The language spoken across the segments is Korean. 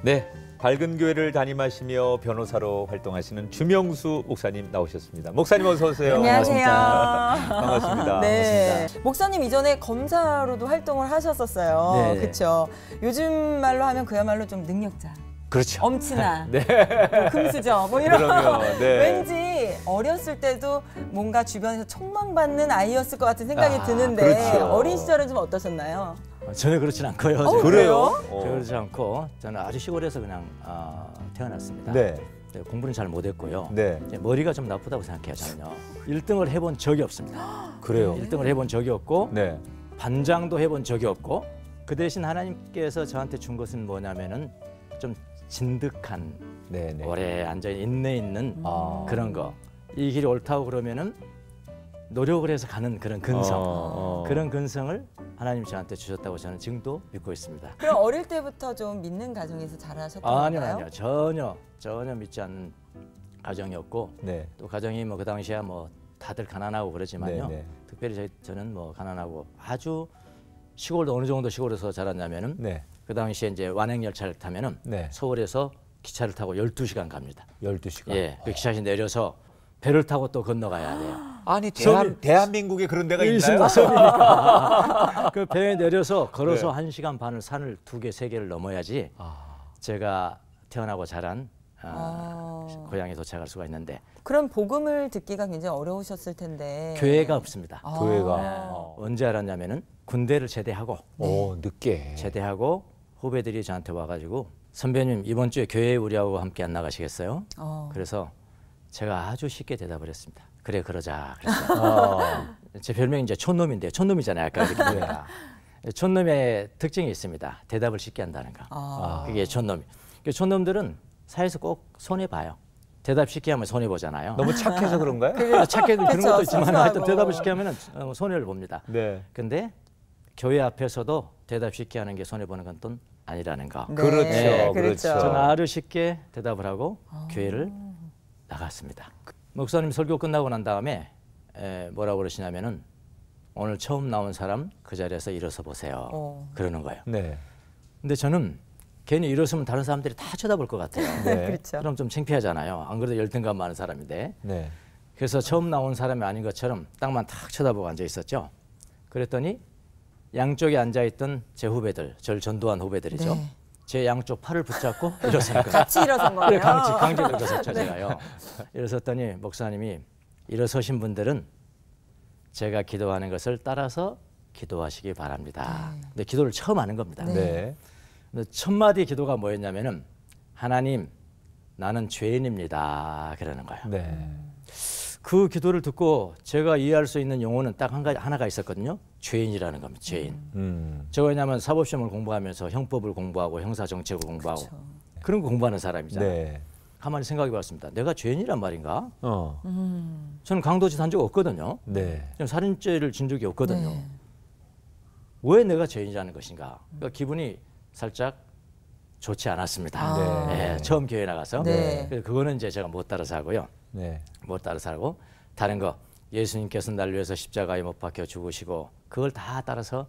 네, 밝은 교회를 담임하시며 변호사로 활동하시는 주명수 목사님 나오셨습니다. 목사님 어서 오세요. 안녕하세요. 반갑습니다. 네. 반갑습니다. 목사님 이전에 검사로도 활동을 하셨었어요. 네. 그렇죠. 요즘 말로 하면 그야말로 좀 능력자. 그렇죠. 엄친아, 네. 금수저 뭐 이런. 그럼요. 네. 왠지 어렸을 때도 뭔가 주변에서 촉망받는 아이였을 것 같은 생각이 드는데 그렇죠. 어린 시절은 좀 어떠셨나요? 전혀 그렇진 않고요. 그래요? 전혀 그렇지 않고 저는 아주 시골에서 그냥 태어났습니다. 네. 공부는 잘 못했고요. 네. 이제 머리가 좀 나쁘다고 생각해요. 저는요. 1등을 해본 적이 없습니다. 그래요. 1등을 해본 적이 없고 네. 반장도 해본 적이 없고 그 대신 하나님께서 저한테 준 것은 뭐냐면은 좀 진득한 네, 네. 오래 앉아 인내 있는 그런 거. 이 길이 옳다고 그러면은 노력을 해서 가는 그런 근성. 그런 근성을 하나님 저한테 주셨다고 저는 지금도 믿고 있습니다. 그럼 어릴 때부터 좀 믿는 가정에서 자라셨던 아니요, 건가요? 아니요. 전혀 믿지 않는 가정이었고 네. 또 가정이 뭐 그 당시야 뭐 다들 가난하고 그러지만요. 네, 네. 특별히 저는 뭐 가난하고 아주 시골도 어느 정도 시골에서 자랐냐면은 네. 그 당시에 이제 완행 열차를 타면은 네. 서울에서 기차를 타고 12시간 갑니다. 12시간. 예, 그 기차에서 내려서 배를 타고 또 건너가야 돼요. 아니 섬이- 대한민국에 그런 데가 있나요? 있습니다. 섬이니까. 그 배에 내려서 걸어서 네. 1시간 반을 산을 2개, 3개를 넘어야지 제가 태어나고 자란 고향에 도착할 수가 있는데 그럼 복음을 듣기가 굉장히 어려우셨을 텐데. 교회가 없습니다. 교회가. 언제 알았냐면은 군대를 제대하고 늦게. 제대하고 후배들이 저한테 와가지고 선배님 이번 주에 교회 우리하고 함께 안 나가시겠어요? 그래서 제가 아주 쉽게 대답을 했습니다. 그래 그러자. 그랬어요. 제 별명이 이제 촌놈인데요. 촌놈이잖아요. 아까 이렇게 보니까. 촌놈의 특징이 있습니다. 대답을 쉽게 한다는 거. 그게 촌놈이. 촌놈들은 사회에서 꼭 손해 봐요. 대답 쉽게 하면 손해 보잖아요. 너무 착해서 그런가요? 착해도 그런 그쵸, 것도 있지만 순수하고. 하여튼 대답을 쉽게 하면 손해를 봅니다. 네. 근데 교회 앞에서도 대답 쉽게 하는 게 손해 보는 건 또 아니라는 거. 네, 그렇죠. 그렇죠. 저는 아주 쉽게 대답을 하고 교회를 나갔습니다. 목사님 설교 끝나고 난 다음에 뭐라고 그러시냐면은 오늘 처음 나온 사람 그 자리에서 일어서 보세요. 그러는 거예요. 네. 근데 저는 괜히 일어서면 다른 사람들이 다 쳐다볼 것 같아요. 네. 그렇죠. 그럼 좀 창피하잖아요. 안 그래도 열등감 많은 사람인데. 네. 그래서 처음 나온 사람이 아닌 것처럼 땅만 탁 쳐다보고 앉아 있었죠. 그랬더니 양쪽에 앉아있던 제 후배들, 저를 전도한 후배들이죠. 네. 제 양쪽 팔을 붙잡고 일어선 거예요. 같이 일어선 거예요. 그래, 강제로 일어섰죠, 제가요. 일어섰더니 목사님이 일어서신 분들은 제가 기도하는 것을 따라서 기도하시기 바랍니다. 근데 기도를 처음 하는 겁니다. 네. 근데 첫 마디 기도가 뭐였냐면은 하나님, 나는 죄인입니다. 그러는 거예요. 네. 그 기도를 듣고 제가 이해할 수 있는 용어는 딱 하나가 있었거든요. 죄인이라는 겁니다. 죄인. 제가 왜냐하면 사법시험을 공부하면서 형법을 공부하고 형사정책을 공부하고 그런 거 공부하는 사람이잖아요. 네. 가만히 생각해 봤습니다. 내가 죄인이란 말인가? 어. 저는 강도짓 한 적 없거든요. 네. 저는 살인죄를 진 적이 없거든요. 네. 왜 내가 죄인이라는 것인가? 그러니까 기분이 살짝 좋지 않았습니다. 네. 처음 교회 나가서. 네. 그래서 그거는 이제 제가 못 따라서 하고요. 네. 못 따라서 하고 다른 거 예수님께서 날 위해서 십자가에 못 박혀 죽으시고 그걸 다 따라서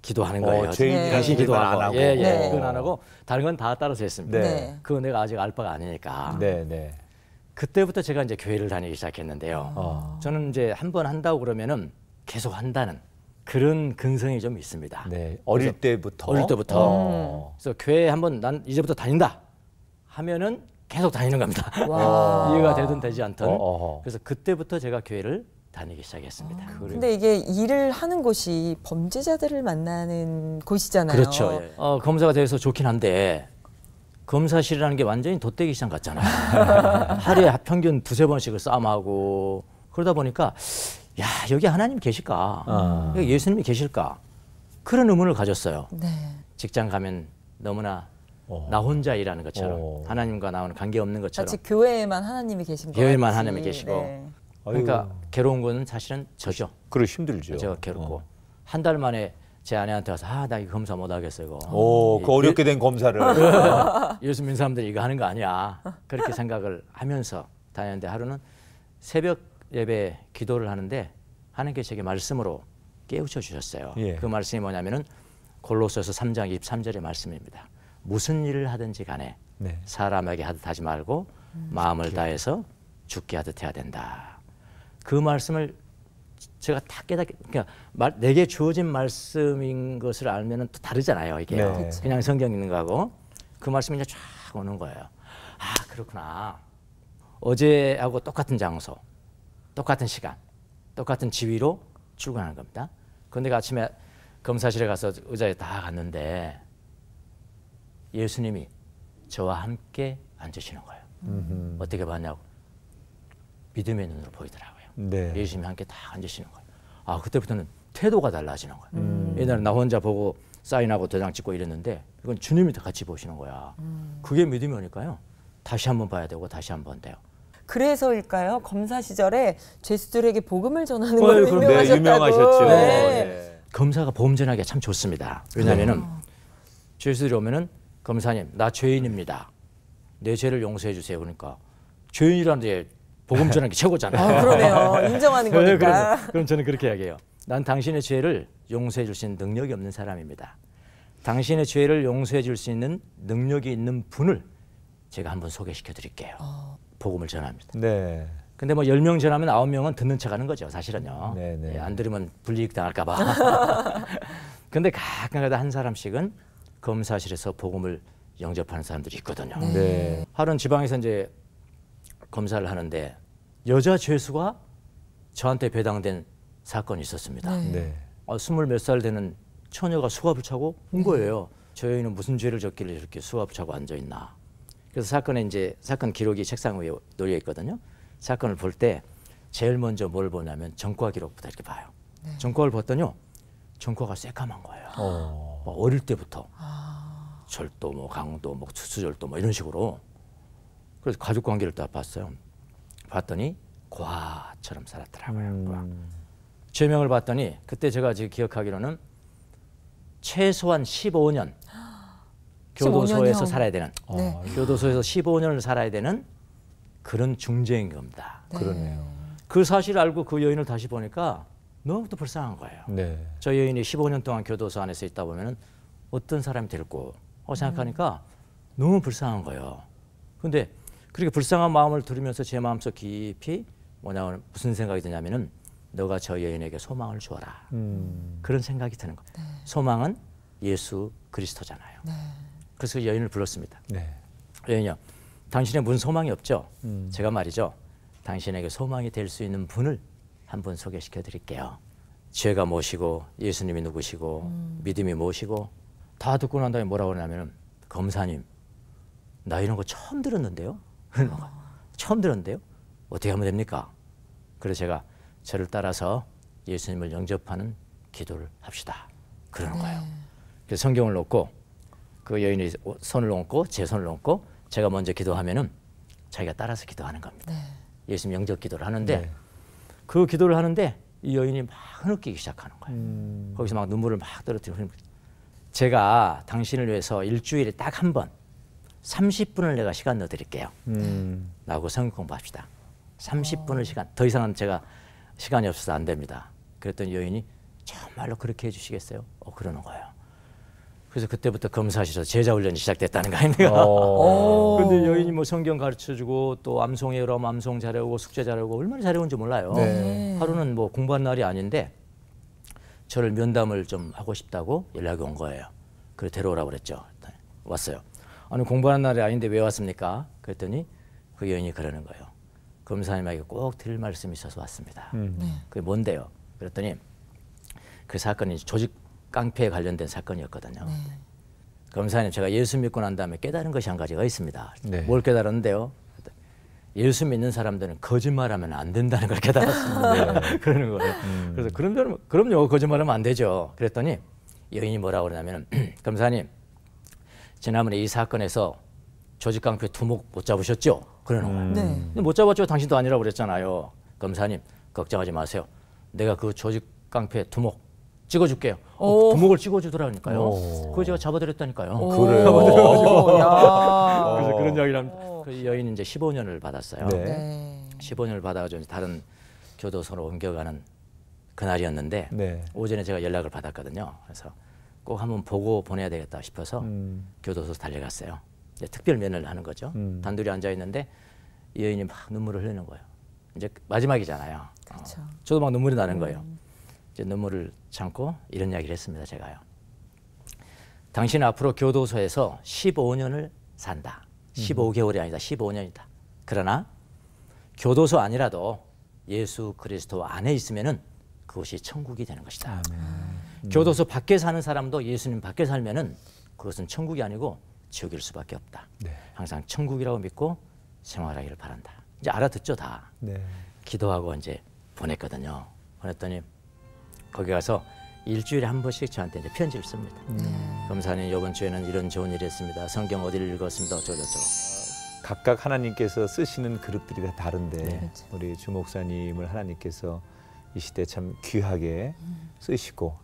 기도하는 거예요. 죄인이라는 당신 일만 기도하고. 안 하고. 예, 네. 그건 안 하고 다른 건 다 따라서 했습니다. 네. 그거 내가 아직 알 바가 아니니까. 네. 네. 그때부터 제가 이제 교회를 다니기 시작했는데요. 저는 이제 한 번 한다고 그러면은 계속 한다는 그런 근성이 좀 있습니다. 네. 어릴 때부터. 어릴 때부터. 그래서 교회 한번 난 이제부터 다닌다 하면은 계속 다니는 겁니다. 이해가 되든 되지 않든. 그래서 그때부터 제가 교회를 다니기 시작했습니다. 근데 이게 일을 하는 곳이 범죄자들을 만나는 곳이잖아요. 그렇죠. 예. 검사가 돼서 좋긴 한데 검사실이라는 게 완전히 돗대기 시장 같잖아요. 하루에 평균 2-3번씩을 싸움하고 그러다 보니까 야 여기 하나님 계실까? 여기 예수님이 계실까? 그런 의문을 가졌어요. 네. 직장 가면 너무나 나 혼자 일하는 것처럼 하나님과 나와는 관계없는 것처럼 마치 교회에만 하나님이 계신 거 교회만 같이. 하나님이 계시고 네. 그러니까 괴로운 거는 사실은 저죠. 그래 힘들죠. 제가 괴롭고 한 달 만에 제 아내한테 와서 나 이거 검사 못 하겠어 이거. 그 어렵게 된 검사를. 예수 믿는 사람들이 이거 하는 거 아니야. 그렇게 생각을 하면서 다녔는데 하루는 새벽 예배 기도를 하는데 하나님께서 제게 말씀으로 깨우쳐 주셨어요. 예. 그 말씀이 뭐냐면은 골로새서 3장 23절의 말씀입니다. 무슨 일을 하든지 간에 네. 사람에게 하듯 하지 말고 마음을 다해서 죽게 하듯 해야 된다. 그 말씀을 제가 다 깨닫게, 그러니까 내게 주어진 말씀인 것을 알면은 또 다르잖아요. 이게 네. 그냥 성경 있는 거하고 그 말씀이 이제 쫙 오는 거예요. 아, 그렇구나. 어제하고 똑같은 장소, 똑같은 시간, 똑같은 지위로 출근하는 겁니다. 그런데 아침에 검사실에 가서 의자에 다 갔는데 예수님이 저와 함께 앉으시는 거예요. 어떻게 봤냐고. 믿음의 눈으로 보이더라고요. 네. 예수님이 함께 다 앉으시는 거예요. 아, 그때부터는 태도가 달라지는 거예요. 옛날에 나 혼자 보고 사인하고 도장 찍고 이랬는데 이건 주님이 다 같이 보시는 거야. 그게 믿음이 오니까요. 다시 한번 봐야 되고 다시 한번 돼요. 그래서일까요? 검사 시절에 죄수들에게 복음을 전하는 네, 걸로 그럼 유명하셨다고. 유명하셨죠. 네. 네. 검사가 보험 전하기가 참 좋습니다. 왜냐하면은 죄수들이 오면은 검사님 나 죄인입니다. 내 죄를 용서해 주세요. 그러니까 죄인이라는데 복음 전하기 최고잖아요. 아, 그러네요. 인정하는 거니까. 그럼 저는 그렇게 이야기해요. 난 당신의 죄를 용서해 줄 수 있는 능력이 없는 사람입니다. 당신의 죄를 용서해 줄 수 있는 능력이 있는 분을 제가 한번 소개시켜 드릴게요. 복음을 전합니다. 네. 근데 뭐 10명 전하면 9명은 듣는 척 하는 거죠, 사실은요. 네. 예, 안 들으면 불이익 당할까 봐. 근데 가끔가다 한 사람씩은 검사실에서 복음을 영접하는 사람들이 있거든요. 네. 하루는 지방에서 이제 검사를 하는데 여자 죄수가 저한테 배당된 사건이 있었습니다. 네. 20몇 살 되는 처녀가 수갑을 차고 온 거예요. 저 여인은 무슨 죄를 졌길래 이렇게 수갑을 차고 앉아 있나. 그래서 사건 기록이 책상 위에 놓여 있거든요. 사건을 볼 때 제일 먼저 뭘 보냐면 전과 기록부터 이렇게 봐요. 전과를 봤더니요. 전과가 새까만 거예요. 어릴 때부터 절도, 뭐 강도, 뭐 수절도 뭐 이런 식으로. 그래서 가족 관계를 딱 봤어요. 봤더니 고아처럼 살았더라고요. 죄명을 봤더니 그때 제가 지금 기억하기로는 최소한 15년 교도소에서 15년형. 살아야 되는 네. 교도소에서 15년을 살아야 되는 그런 중죄인 겁니다. 그러네요. 그 사실을 알고 그 여인을 다시 보니까 너무도 불쌍한 거예요. 네. 저 여인이 15년 동안 교도소 안에서 있다 보면은 어떤 사람이 될고 생각하니까 너무 불쌍한 거예요. 근데 그렇게 불쌍한 마음을 들으면서 제 마음속 깊이 무슨 생각이 드냐면은 너가 저 여인에게 소망을 주어라. 그런 생각이 드는 거예요. 소망은 예수 그리스도잖아요. 그래서 그 여인을 불렀습니다. 네. 여인이요. 당신의 무슨 소망이 없죠? 제가 말이죠. 당신에게 소망이 될 수 있는 분을 한 분 소개시켜 드릴게요. 죄가 무엇이고 예수님이 누구시고 믿음이 무엇이고 다 듣고 난 다음에 뭐라고 하냐면 검사님 나 이런 거 처음 들었는데요. 그러는 거예요. 처음 들었는데요. 어떻게 하면 됩니까? 그래서 제가 저를 따라서 예수님을 영접하는 기도를 합시다. 그러는 거예요. 그래서 성경을 놓고 그 여인이 손을 얹고 제 손을 얹고 제가 먼저 기도하면은 자기가 따라서 기도하는 겁니다. 예수님 영접 기도를 하는데 네. 그 기도를 하는데 이 여인이 막 흐느끼기 시작하는 거예요. 거기서 막 눈물을 막 떨어뜨리고 제가 당신을 위해서 일주일에 딱 한 번 30분을 내가 시간 넣어드릴게요. 나하고 성경 공부합시다. 30분을 시간. 더 이상은 제가 시간이 없어서 안 됩니다. 그랬더니 여인이 정말로 그렇게 해주시겠어요? 그러는 거예요. 그래서 그때부터 검사실에서 제자 훈련이 시작됐다는 거 아닙니까? 근데 여인이 뭐 성경 가르쳐주고 또 암송에 여러 암송 잘해오고 숙제 잘해오고 얼마나 잘해온지 몰라요. 네. 하루는 뭐 공부한 날이 아닌데 저를 면담을 좀 하고 싶다고 연락이 온 거예요. 그래서 데려오라고 그랬죠. 왔어요. 아니 공부하는 날이 아닌데 왜 왔습니까? 그랬더니 그 여인이 그러는 거예요. 검사님에게 꼭 드릴 말씀이 있어서 왔습니다. 그게 뭔데요? 그랬더니 그 사건이 조직 깡패에 관련된 사건이었거든요. 검사님 제가 예수 믿고 난 다음에 깨달은 것이 한 가지가 있습니다. 네. 뭘 깨달았는데요? 예수 믿는 사람들은 거짓말하면 안 된다는 걸 깨달았습니다. 그러는 거예요. 그래서 그럼요 거짓말하면 안 되죠. 그랬더니 여인이 뭐라고 그러냐면 검사님 지난번에 이 사건에서 조직 깡패 두목 못 잡으셨죠? 그러는 거예요. 근데 못 잡았죠. 당신도 아니라고 그랬잖아요. 검사님 걱정하지 마세요. 내가 그 조직 깡패 두목 찍어줄게요. 두목을 찍어주더라니까요. 그거 제가 잡아드렸다니까요. 그래요? 그래서 그런 이야기를 합니다. 그 여인은 이제 15년을 받았어요. 네. 15년을 받아가지고 다른 교도소로 옮겨가는 그날이었는데 네. 오전에 제가 연락을 받았거든요. 그래서 꼭 한번 보고 보내야 되겠다 싶어서 교도소 달려갔어요. 이제 특별 면회를 하는 거죠. 단둘이 앉아 있는데 이 여인이 막 눈물을 흘리는 거예요. 이제 마지막이잖아요. 그렇죠. 저도 막 눈물이 나는 거예요. 이제 눈물을 참고 이런 이야기를 했습니다. 제가요. 당신 앞으로 교도소에서 15년을 산다. 15개월이 아니다. 15년이다. 그러나 교도소 아니라도 예수 그리스도 안에 있으면은 그것이 천국이 되는 것이다. 교도소 밖에 사는 사람도 예수님 밖에 살면은 그것은 천국이 아니고 지옥일 수밖에 없다. 네. 항상 천국이라고 믿고 생활하기를 바란다. 이제 알아듣죠 다. 네. 기도하고 이제 보냈거든요. 보냈더니 거기 가서 일주일에 한 번씩 저한테 이제 편지를 씁니다. 검사님 이번 주에는 이런 좋은 일이 있습니다. 성경 어디를 읽었습니다. 어쩌고저쩌고. 각각 하나님께서 쓰시는 그릇들이 다 다른데 그렇죠. 우리 주 목사님을 하나님께서 이 시대 참 귀하게 쓰시고